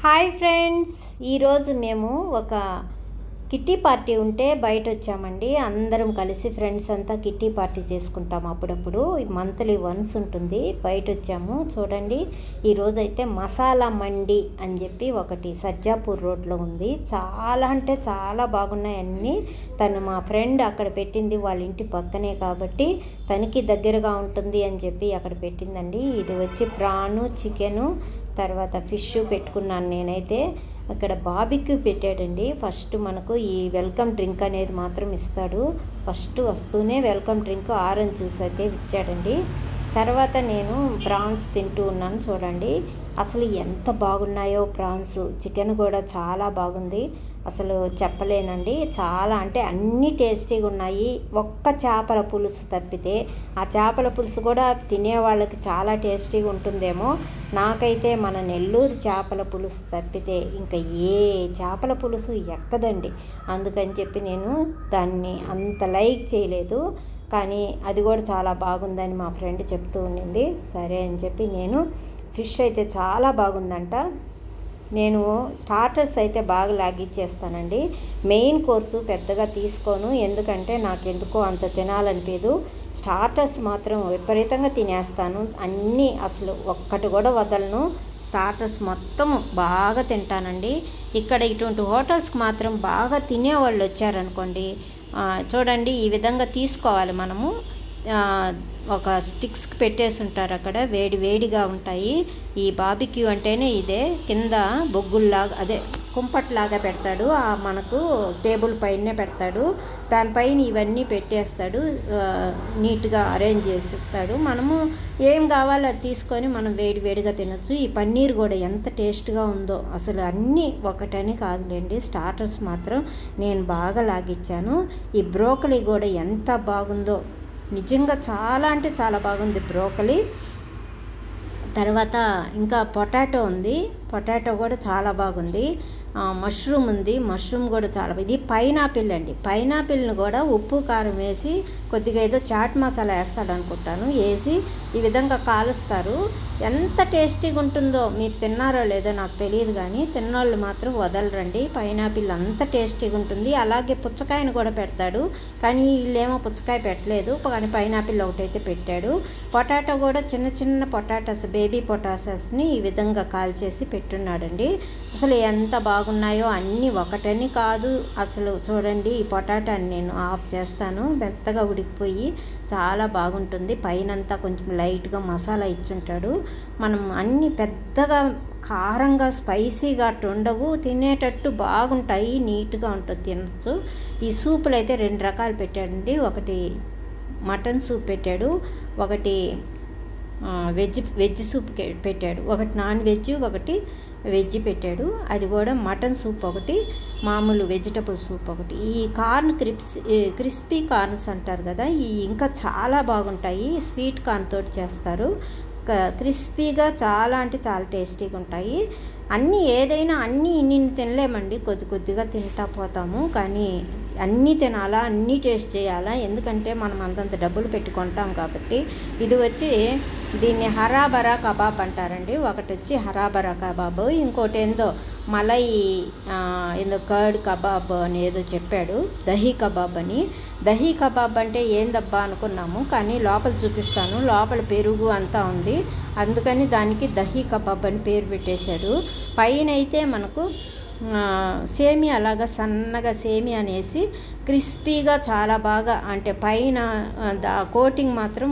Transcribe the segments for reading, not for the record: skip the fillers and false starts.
Hi friends, ఈరోజు మేము ఒక కిట్టి పార్టీ ఉంటే బయట వచ్చామండి. అందరం కలిసి ఫ్రెండ్స్ అంతా కిట్టి పార్టీ చేసుకుంటాము. అప్పుడప్పుడు మంత్లీ వన్స్ ఉంటుంది. బయట వచ్చాము. చూడండి, ఈరోజైతే మసాలా మండి అని చెప్పి ఒకటి సజ్జాపూర్ రోడ్లో ఉంది. చాలా అంటే చాలా బాగున్నాయి అన్నీ. తను మా ఫ్రెండ్ అక్కడ పెట్టింది, వాళ్ళ ఇంటి పక్కనే కాబట్టి తనకి దగ్గరగా ఉంటుంది అని చెప్పి అక్కడ పెట్టిందండి. ఇది వచ్చి ప్రాను, చికెను, తర్వాత ఫిష్ పెట్టుకున్నాను నేనైతే. అక్కడ బాబిక్యూ పెట్టాడండి. ఫస్ట్ మనకు ఈ వెల్కమ్ డ్రింక్ అనేది మాత్రం ఇస్తాడు. ఫస్ట్ వస్తూనే వెల్కమ్ డ్రింక్ ఆరెంజ్ జ్యూస్ అయితే ఇచ్చాడండి. తర్వాత నేను ప్రాన్స్ తింటూ ఉన్నాను. చూడండి అసలు ఎంత బాగున్నాయో ప్రాన్స్. చికెన్ కూడా చాలా బాగుంది, అసలు చెప్పలేనండి. చాలా అంటే అన్నీ టేస్టీగా ఉన్నాయి. ఒక్క చేపల పులుసు తప్పితే, ఆ చేపల పులుసు కూడా తినేవాళ్ళకి చాలా టేస్టీగా ఉంటుందేమో. నాకైతే మన నెల్లూరు చేపల పులుసు తప్పితే ఇంకా ఏ చేపల పులుసు ఎక్కదండి. అందుకని చెప్పి నేను దాన్ని అంత లైక్ చేయలేదు. కానీ అది కూడా చాలా బాగుందని మా ఫ్రెండ్ చెప్తూ ఉండింది. సరే అని చెప్పి నేను ఫిష్ అయితే చాలా బాగుందంట. నేను స్టార్టర్స్ అయితే బాగా లాగిచ్చేస్తానండి. మెయిన్ కోర్సు పెద్దగా తీసుకోను, ఎందుకంటే నాకు ఎందుకో అంత తినాలనిపించదు. స్టార్టర్స్ మాత్రం విపరీతంగా తినేస్తాను. అన్నీ అసలు ఒక్కటి కూడా వదలను. స్టార్టర్స్ మొత్తం బాగా తింటానండి. ఇక్కడ ఇటువంటి హోటల్స్కి మాత్రం బాగా తినేవాళ్ళు వచ్చారనుకోండి, చూడండి ఈ విధంగా తీసుకోవాలి మనము. ఒక స్టిక్స్కి పెట్టేసి ఉంటారు అక్కడ, వేడి వేడిగా ఉంటాయి. ఈ బాబిక్యూ అంటేనే ఇదే. కింద బొగ్గుల్లాగా, అదే కుంపట్లాగా పెడతాడు, మనకు టేబుల్ పైనే పెడతాడు. దానిపైన ఇవన్నీ పెట్టేస్తాడు, నీట్గా అరేంజ్ చేస్తాడు. మనము ఏం కావాలో అది తీసుకొని మనం వేడి వేడిగా తినచ్చు. ఈ పన్నీర్ కూడా ఎంత టేస్ట్గా ఉందో అసలు. అన్నీ ఒకటని కాదులేండి, స్టార్టర్స్ మాత్రం నేను బాగా లాగిచ్చాను. ఈ బ్రోకలీ కూడా ఎంత బాగుందో, నిజంగా చాలా అంటే చాలా బాగుంది బ్రోకలీ. తర్వాత ఇంకా పొటాటో ఉంది, పొటాటో కూడా చాలా బాగుంది. మష్రూమ్ ఉంది, మష్రూమ్ కూడా చాలా. ఇది పైనాపిల్ అండి. పైనాపిల్ని కూడా ఉప్పు కారం వేసి కొద్దిగా ఏదో చాట్ మసాలా వేస్తాడు అనుకుంటాను, వేసి ఈ విధంగా కాలుస్తారు. ఎంత టేస్టీగా ఉంటుందో. మీరు తిన్నారో లేదో నాకు తెలియదు, కానీ తిన్నోళ్ళు మాత్రం వదలరండి. పైనాపిల్ అంత టేస్టీగా ఉంటుంది. అలాగే పుచ్చకాయను కూడా పెడతాడు, కానీ వీళ్ళేమో పుచ్చకాయ పెట్టలేదు, కానీ పైనాపిల్ ఒకటైతే పెట్టాడు. పొటాటో కూడా చిన్న చిన్న పొటాటోస్, బేబీ పొటాటోస్ని ఈ విధంగా కాల్చేసి పెట్టున్నాడండి. అసలు ఎంత బాగున్నాయో అన్నీ, ఒకటని కాదు అసలు. చూడండి ఈ పొటాటోని నేను ఆఫ్ చేస్తాను, మెత్తగా ఉడికిపోయి చాలా బాగుంటుంది. పైనంతా కొంచెం లైట్గా మసాలా ఇచ్చుంటాడు. మనం అన్నీ పెద్దగా కారంగా స్పైసీగా అట్టు ఉండవు, తినేటట్టు బాగుంటాయి, నీట్గా ఉంటుంది, తినచ్చు. ఈ సూపులు అయితే 2 రకాలు పెట్టాడండి. ఒకటి మటన్ సూప్ పెట్టాడు, ఒకటి వెజ్ సూప్ పెట్టాడు, ఒకటి నాన్ వెజ్, ఒకటి వెజ్ పెట్టాడు. అది కూడా మటన్ సూప్ ఒకటి, మామూలు వెజిటబుల్ సూప్ ఒకటి. ఈ కార్న్ క్రిస్పీ కార్న్స్ అంటారు కదా, ఈ ఇంకా చాలా బాగుంటాయి. స్వీట్ కార్న్ తోటి చేస్తారు, క్రిస్పీగా చాలా అంటే చాలా టేస్టీగా ఉంటాయి. అన్నీ ఏదైనా అన్నీ ఇన్ని తినలేమండి, కొద్ది కొద్దిగా తింటా పోతాము. కానీ అన్నీ తినాలా, అన్నీ టేస్ట్ చేయాలా, ఎందుకంటే మనం అంతంత డబ్బులు పెట్టి కొంటాం కాబట్టి. ఇది వచ్చి దీన్ని హరాబరా కబాబ్ అంటారండి. ఒకటి వచ్చి హరాబరా కబాబ్, ఇంకోటి ఏందో మలై ఏందో కర్డ్ కబాబ్ అని ఏదో చెప్పాడు, దహీ కబాబ్ అని. దహీ కబాబ్ అంటే ఏందబ్బా అనుకున్నాము, కానీ లోపల చూపిస్తాను. లోపల పెరుగు అంతా ఉంది, అందుకని దానికి దహీ కబాబ్ అని పేరు పెట్టేశాడు. పైన అయితే మనకు సేమియా అలాగా సన్నగా సేమియా అనేసి క్రిస్పీగా చాలా బాగా, అంటే పైన కోటింగ్ మాత్రం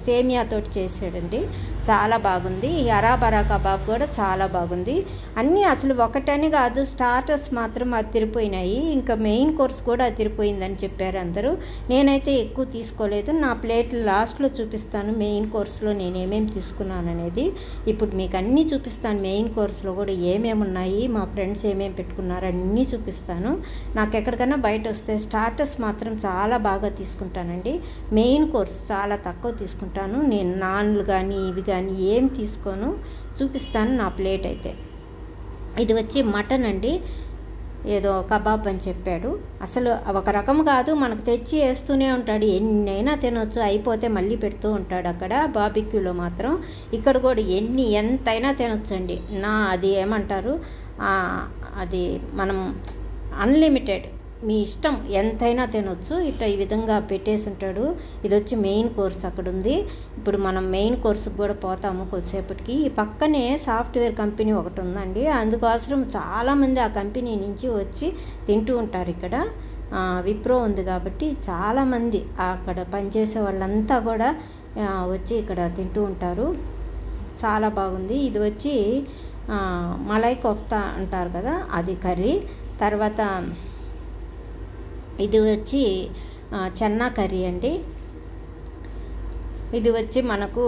సేమియాతోటి చేసాడండి. చాలా బాగుంది. ఈ హరాబరా కబాబ్ కూడా చాలా బాగుంది. అన్నీ అసలు ఒకటని కాదు, స్టార్టర్స్ మాత్రం అదిరిపోయినాయి. ఇంకా మెయిన్ కోర్స్ కూడా అదిరిపోయిందని చెప్పారు అందరూ. నేనైతే ఎక్కువ తీసుకోలేదు. నా ప్లేట్లు లాస్ట్లో చూపిస్తాను, మెయిన్ కోర్స్లో నేను ఏమేమి తీసుకున్నాను అనేది. ఇప్పుడు మీకు అన్నీ చూపిస్తాను. మెయిన్ కోర్స్లో కూడా ఏమేమి ఉన్నాయి, మా ఫ్రెండ్స్ ఏమేమి పెట్టుకున్నారు అన్నీ చూపిస్తాను. నాకు ఎక్కడికైనా బయట వస్తే స్టార్టర్స్ మాత్రం చాలా బాగా తీసుకుంటానండి. మెయిన్ కోర్స్ చాలా తక్కువ తీసుకుంటాను నేను. నాన్లు కానీ ఇవి కానీ ఏం తీసుకోను, చూపిస్తాను నా ప్లేట్ అయితే. ఇది వచ్చి మటన్ అండి. ఏదో కబాబ్ అని చెప్పాడు. అసలు ఒక రకం కాదు, మనకు తెచ్చి వేస్తూనే ఉంటాడు. ఎన్నైనా తినొచ్చు, అయిపోతే మళ్ళీ పెడుతూ ఉంటాడు అక్కడ బార్బిక్యూలో మాత్రం. ఇక్కడ కూడా ఎంతైనా తినొచ్చండి. అది ఏమంటారు, అది మనం అన్లిమిటెడ్, మీ ఇష్టం ఎంతైనా తినొచ్చు. ఇట్లా ఈ విధంగా పెట్టేసి ఉంటాడు. ఇది వచ్చి మెయిన్ కోర్స్ అక్కడ ఉంది. ఇప్పుడు మనం మెయిన్ కోర్సుకు కూడా పోతాము కొద్దిసేపటికి. ఈ పక్కనే సాఫ్ట్వేర్ కంపెనీ ఒకటి ఉందండి. అందుకోసం చాలామంది ఆ కంపెనీ నుంచి వచ్చి తింటూ ఉంటారు. ఇక్కడ విప్రో ఉంది కాబట్టి చాలామంది అక్కడ పనిచేసే వాళ్ళంతా కూడా వచ్చి ఇక్కడ తింటూ ఉంటారు. చాలా బాగుంది. ఇది వచ్చి మలై కోఫ్తా అంటారు కదా, అది కర్రీ. తర్వాత ఇది వచ్చి చెన్నా కర్రీ అండి. ఇది వచ్చి మనకు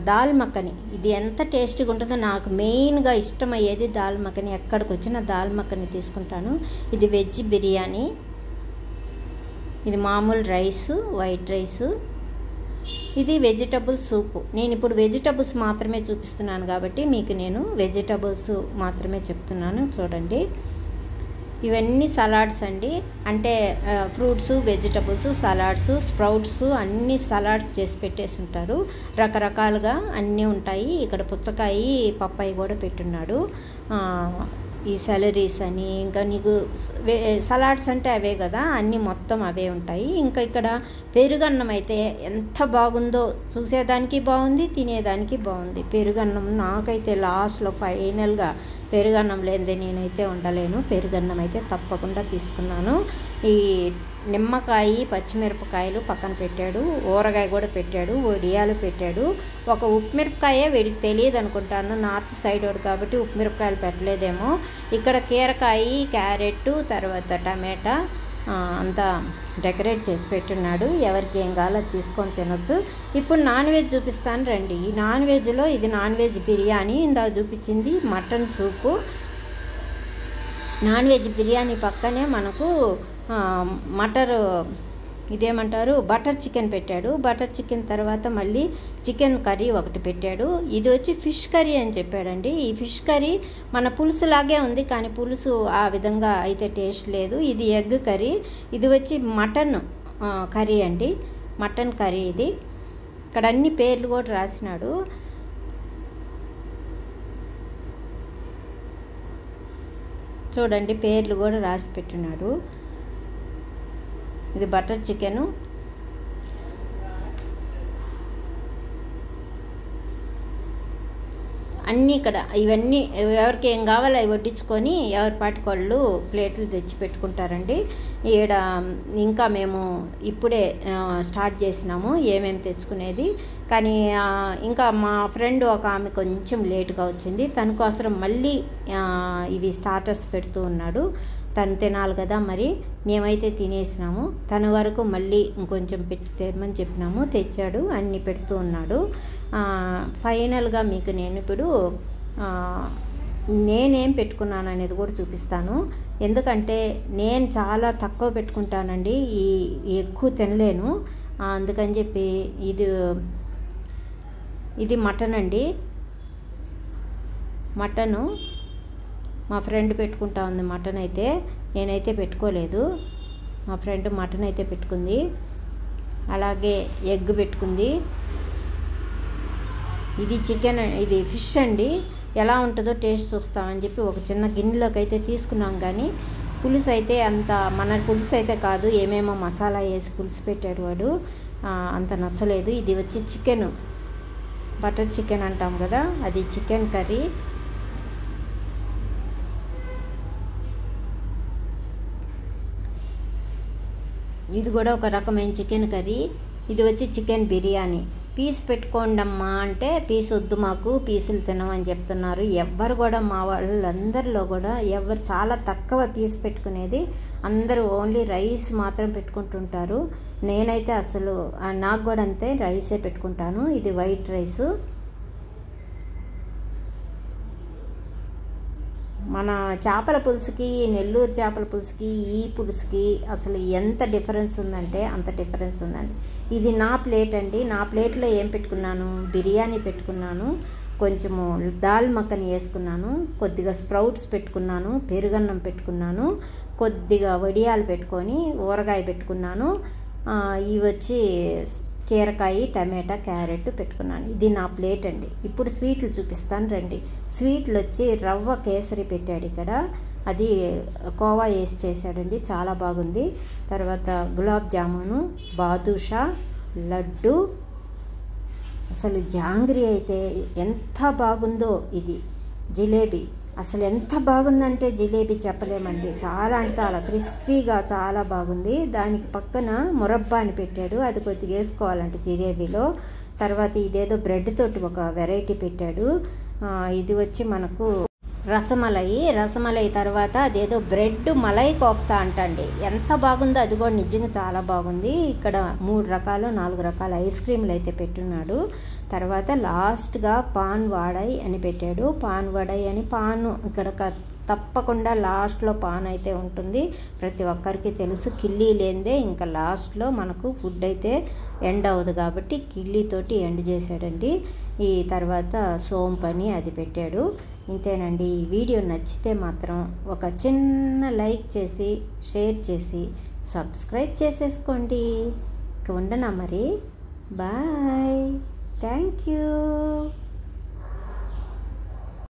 దాల్ మఖని. ఇది ఎంత టేస్టీగా ఉంటుందో, నాకు మెయిన్గా ఇష్టమయ్యేది దాల్ మఖని. ఎక్కడికి వచ్చినా దాల్ మఖని తీసుకుంటాను. ఇది వెజ్ బిర్యానీ, ఇది మామూలు రైసు, వైట్ రైసు, ఇది వెజిటబుల్ సూపు. నేను ఇప్పుడు వెజిటబుల్స్ మాత్రమే చూపిస్తున్నాను కాబట్టి మీకు నేను వెజిటబుల్స్ మాత్రమే చెప్తున్నాను. చూడండి, ఇవన్నీ సలాడ్స్ అండి. అంటే ఫ్రూట్స్, వెజిటబుల్స్, సలాడ్స్, స్ప్రౌట్స్ అన్నీ సలాడ్స్ చేసి పెట్టేసి ఉంటారు. రకరకాలుగా అన్నీ ఉంటాయి. ఇక్కడ పుచ్చకాయ, పప్పాయి కూడా పెట్టున్నాడు. ఈ సెలరీస్ అని, ఇంకా నీకు సలాడ్స్ అంటే అవే కదా, అన్నీ మొత్తం అవే ఉంటాయి. ఇంకా ఇక్కడ పెరుగన్నం అయితే ఎంత బాగుందో, చూసేదానికి బాగుంది, తినేదానికి బాగుంది. పెరుగన్నం నాకైతే లాస్ట్లో ఫైనల్గా పెరుగన్నం లేనిదే నేనైతే ఉండలేను. పెరుగన్నం అయితే తప్పకుండా తీసుకున్నాను. ఈ నిమ్మకాయ, పచ్చిమిరపకాయలు పక్కన పెట్టాడు, ఊరగాయ కూడా పెట్టాడు, వడియాలు పెట్టాడు. ఒక ఉప్పుమిరపకాయ వీడికి తెలియదు అనుకుంటాను, నార్త్ సైడ్ వాడు కాబట్టి ఉప్పుమిరపకాయలు పెట్టలేదేమో. ఇక్కడ కీరకాయ, క్యారెట్, తర్వాత టమాటా అంతా డెకరేట్ చేసి పెట్టున్నాడు. ఎవరికి ఏం కావాలో తీసుకొని తినొచ్చు. ఇప్పుడు నాన్ వెజ్ చూపిస్తాను రండి. ఈ నాన్ వెజ్లో ఇది నాన్ వెజ్ బిర్యానీ, ఇందాక చూపించింది మటన్ సూపు. నాన్ వెజ్ బిర్యానీ పక్కనే మనకు ఇదేమంటారు బటర్ చికెన్ పెట్టాడు. బటర్ చికెన్ తర్వాత మళ్ళీ చికెన్ కర్రీ ఒకటి పెట్టాడు. ఇది వచ్చి ఫిష్ కర్రీ అని చెప్పాడండి. ఈ ఫిష్ కర్రీ మన పులుసు లాగే ఉంది, కానీ పులుసు ఆ విధంగా అయితే టేస్ట్ లేదు. ఇది ఎగ్ కర్రీ. ఇది వచ్చి మటన్ కర్రీ అండి, మటన్ కర్రీ ఇది. ఇక్కడ అన్ని పేర్లు కూడా రాసినాడు. చూడండి, పేర్లు కూడా రాసి పెట్టున్నాడు. ఇది బటర్ చికెను. అన్నీ ఇక్కడ ఇవన్నీ ఎవరికి ఏం కావాలో అవి వడ్డించుకొని ఎవరి పాటికి వాళ్ళు ప్లేట్లు తెచ్చి పెట్టుకుంటారండి. ఈడ ఇంకా మేము ఇప్పుడే స్టార్ట్ చేసినాము ఏమేమి తెచ్చుకునేది. కానీ ఇంకా మా ఫ్రెండ్ ఒక ఆమె కొంచెం లేటుగా వచ్చింది. తన కోసం మళ్ళీ ఇవి స్టార్టర్స్ పెడుతూ ఉన్నాడు. తను తినాలి కదా, మరి మేమైతే తినేసినాము. తన వరకు మళ్ళీ ఇంకొంచెం పెట్టి తెమ్మని చెప్పినాము, తెచ్చాడు, అన్నీ పెడుతూ ఉన్నాడు. ఫైనల్గా మీకు నేను ఇప్పుడు నేనేం పెట్టుకున్నాను అనేది కూడా చూపిస్తాను. ఎందుకంటే నేను చాలా తక్కువ పెట్టుకుంటానండి, ఎక్కువ తినలేను. అందుకని చెప్పి ఇది మటన్ అండి. మటను మా ఫ్రెండ్ పెట్టుకుంటా ఉంది. మటన్ అయితే నేనైతే పెట్టుకోలేదు. మా ఫ్రెండ్ మటన్ అయితే పెట్టుకుంది. అలాగే ఎగ్ పెట్టుకుంది. ఇది చికెన్, ఇది ఫిష్ అండి. ఎలా ఉంటుందో టేస్ట్ చూస్తామని చెప్పి ఒక చిన్న గిన్నెలోకి అయితే తీసుకున్నాం. కానీ పులుసు అయితే మన పులుసు అయితే కాదు, ఏమేమో మసాలా వేసి పులుసు పెట్టాడు వాడు, అంత నచ్చలేదు. ఇది వచ్చి చికెన్, బటర్ చికెన్ అంటాం కదా, అది చికెన్ కర్రీ. ఇది కూడా ఒక రకమైన చికెన్ కర్రీ. ఇది వచ్చి చికెన్ బిర్యానీ. పీస్ పెట్టుకోండమ్మా అంటే పీస్ వద్దు, మాకు పీసులు తినమని చెప్తున్నారు. ఎవ్వరు కూడా మా వాళ్ళందరిలో కూడా ఎవరు చాలా తక్కువ పీస్ పెట్టుకునేది, అందరూ ఓన్లీ రైస్ మాత్రం పెట్టుకుంటుంటారు. నేనైతే అసలు నాకు కూడా అంతే, రైసే పెట్టుకుంటాను. ఇది వైట్ రైసు. మన చేపల పులుసుకి, నెల్లూరు చేపల పులుసుకి, ఈ పులుసుకి అసలు ఎంత డిఫరెన్స్ ఉందంటే అంత డిఫరెన్స్ ఉందండి. ఇది నా ప్లేట్ అండి. నా ప్లేట్లో ఏం పెట్టుకున్నాను, బిర్యానీ పెట్టుకున్నాను. కొంచెము దాల్ మక్కని వేసుకున్నాను, కొద్దిగా స్ప్రౌట్స్ పెట్టుకున్నాను, పెరుగన్నం పెట్టుకున్నాను, కొద్దిగా వడియాలు పెట్టుకొని ఊరగాయ పెట్టుకున్నాను. ఇవి వచ్చి కీరకాయ, టమాటా, క్యారెట్ పెట్టుకున్నాను. ఇది నా ప్లేట్ అండి. ఇప్పుడు స్వీట్లు చూపిస్తాను రండి. స్వీట్లు వచ్చి రవ్వ కేసరి పెట్టాడు ఇక్కడ, అది కోవా వేసి చేశాడండి, చాలా బాగుంది. తర్వాత గులాబ్ జామును, బాదుషా, లడ్డు, అసలు జాంగ్రీ అయితే ఎంత బాగుందో. ఇది జిలేబీ అసలు ఎంత బాగుందంటే జిలేబీ చెప్పలేమండి, చాలా అంటే చాలా క్రిస్పీగా చాలా బాగుంది. దానికి పక్కన మురబ్బాని పెట్టాడు, అది కొద్దిగా వేసుకోవాలంటే జిలేబీలో. తర్వాత ఇదేదో బ్రెడ్ తోటి ఒక వెరైటీ పెట్టాడు. ఇది వచ్చి మనకు రసమలై తర్వాత అదేదో బ్రెడ్ మలై కోఫ్తా అంటండి, ఎంత బాగుందో అది కూడా నిజంగా చాలా బాగుంది. ఇక్కడ 3 రకాలు 4 రకాల ఐస్ క్రీములు అయితే పెట్టున్నాడు. తర్వాత లాస్ట్గా పాన్ వడై అని పెట్టాడు. పాన్ వడై అని పాను ఇక్కడ తప్పకుండా లాస్ట్లో పాన్ అయితే ఉంటుంది, ప్రతి ఒక్కరికి తెలుసు. కిల్లీ లేనిదే ఇంకా లాస్ట్లో మనకు ఫుడ్ అయితే ఎండ్ అవ్వదు కాబట్టి కిల్లీతోటి ఎండ్ చేశాడండి. ఈ తర్వాత సోంపని అది పెట్టాడు. ఇంతేనండి. ఈ వీడియో నచ్చితే మాత్రం ఒక చిన్న లైక్ చేసి షేర్ చేసి సబ్స్క్రైబ్ చేసేసుకోండి. ఇక ఉండనా మరి, బాయ్, థ్యాంక్ యూ.